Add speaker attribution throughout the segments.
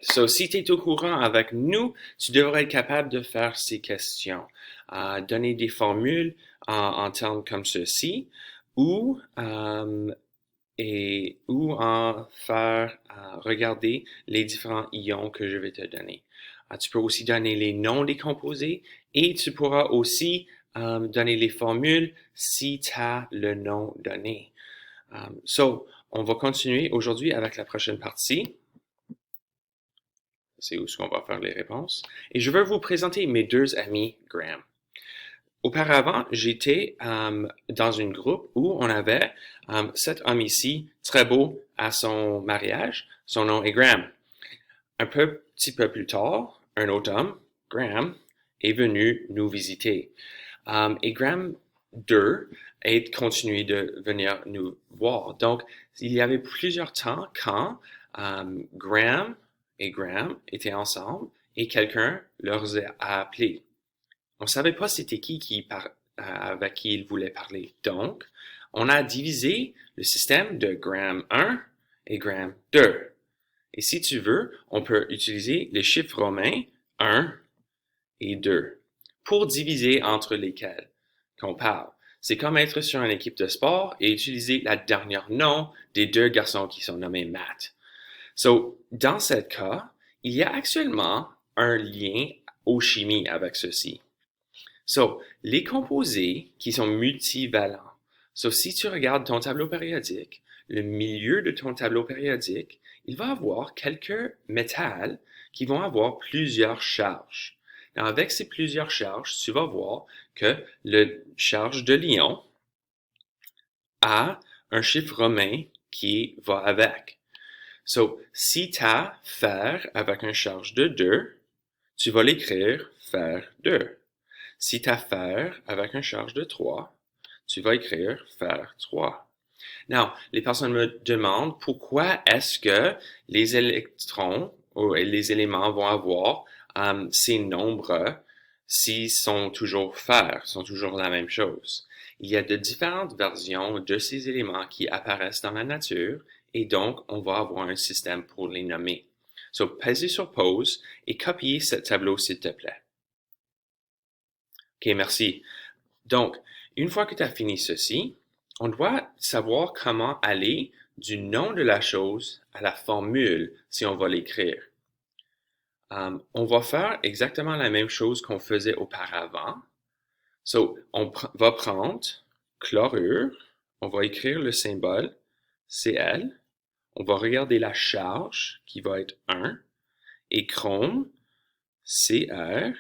Speaker 1: So, si tu es au courant avec nous, tu devrais être capable de faire ces questions. Donner des formules en termes comme ceci ou en faire regarder les différents ions que je vais te donner. Tu peux aussi donner les noms des composés et tu pourras aussi donner les formules si tu as le nom donné. On va continuer aujourd'hui avec la prochaine partie. C'est où ce qu'on va faire les réponses. Et je veux vous présenter mes deux amis Graham. Auparavant, j'étais dans un groupe où on avait cet homme ici, très beau à son mariage. Son nom est Graham. Petit peu plus tard, un autre homme, Graham, est venu nous visiter. Et Graham 2 est continué de venir nous voir. Donc, il y avait plusieurs temps quand Graham et Graham étaient ensemble et quelqu'un leur a appelé. On ne savait pas c'était avec qui il voulait parler. Donc, on a divisé le système de Graham 1 et Graham 2. Et si tu veux, on peut utiliser les chiffres romains 1 et 2 pour diviser entre lesquels qu'on parle. C'est comme être sur une équipe de sport et utiliser la dernière nom des deux garçons qui sont nommés Matt. Dans ce cas, il y a actuellement un lien aux chimies avec ceci. Les composés qui sont multivalents. Si tu regardes ton tableau périodique, le milieu de ton tableau périodique, il va avoir quelques métals qui vont avoir plusieurs charges. Avec ces plusieurs charges, tu vas voir que le charge de l'ion a un chiffre romain qui va avec. Si tu as fer avec un charge de 2, tu vas l'écrire fer 2. Si tu as fer avec un charge de 3, tu vas écrire fer 3. Now, les personnes me demandent pourquoi est-ce que les électrons ou les éléments vont avoir ces nombres s'ils sont toujours fer, sont toujours la même chose. Il y a de différentes versions de ces éléments qui apparaissent dans la nature et donc on va avoir un système pour les nommer. Pesez sur pause et copiez ce tableau s'il te plaît. OK, merci. Donc, une fois que tu as fini ceci, on doit savoir comment aller du nom de la chose à la formule si on va l'écrire. On va faire exactement la même chose qu'on faisait auparavant. On va prendre chlorure, on va écrire le symbole Cl, on va regarder la charge qui va être 1, et chrome, Cr,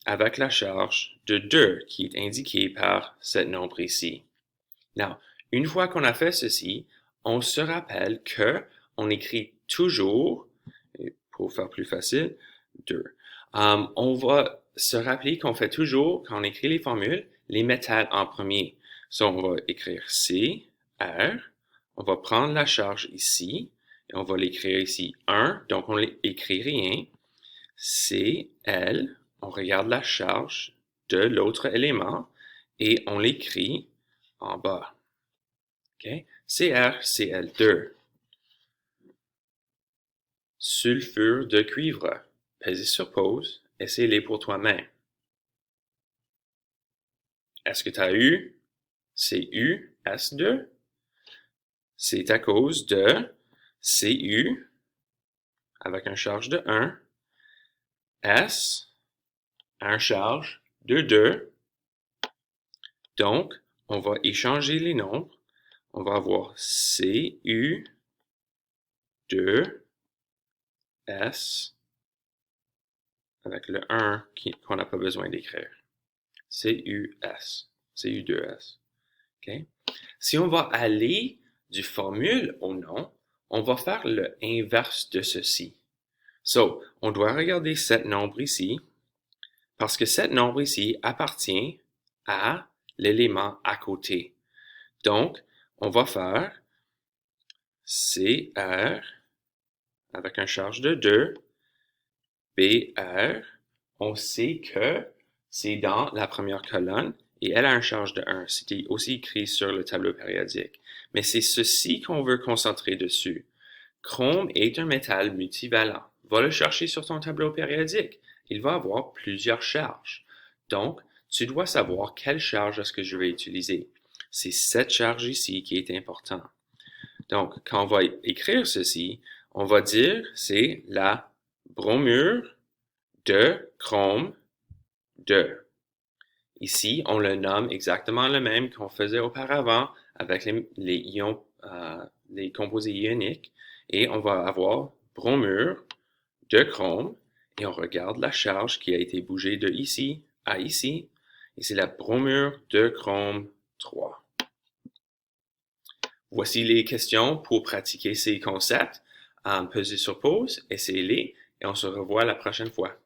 Speaker 1: avec la charge de 2 qui est indiquée par ce nombre ici. Now, une fois qu'on a fait ceci, on se rappelle que on écrit toujours, pour faire plus facile, 2. On va se rappeler qu'on fait toujours, quand on écrit les formules, les métals en premier. On va écrire C, R, on va prendre la charge ici, et on va l'écrire ici 1, donc on n'écrit rien. C, L, on regarde la charge de l'autre élément, et on l'écrit en bas. Okay? CrCl2. Sulfure de cuivre. Pesez sur pause. Essaye-les pour toi-même. Est-ce que tu as eu CuS2? C'est à cause de Cu avec un charge de 1, S, un charge de 2. Donc, on va échanger les nombres. On va avoir Cu2S avec le 1 qu'on n'a pas besoin d'écrire. CuS, Cu2S. Okay? Si on va aller du formule au nom, on va faire l'inverse de ceci. On doit regarder cet nombre ici, parce que cet nombre ici appartient à l'élément à côté. Donc, on va faire CR avec un charge de 2, BR, on sait que c'est dans la première colonne et elle a un charge de 1. C'était aussi écrit sur le tableau périodique. Mais c'est ceci qu'on veut concentrer dessus. Chrome est un métal multivalent. va le chercher sur ton tableau périodique. Il va avoir plusieurs charges. Donc, tu dois savoir quelle charge est-ce que je vais utiliser. C'est cette charge ici qui est importante. Donc, quand on va écrire ceci, on va dire c'est la bromure de chrome 2. Ici, on le nomme exactement le même qu'on faisait auparavant avec les ions, les composés ioniques. Et on va avoir bromure de chrome et on regarde la charge qui a été bougée de ici à ici. Et c'est la bromure de chrome 3. Voici les questions pour pratiquer ces concepts. Pesez sur pause, essayez-les et on se revoit la prochaine fois.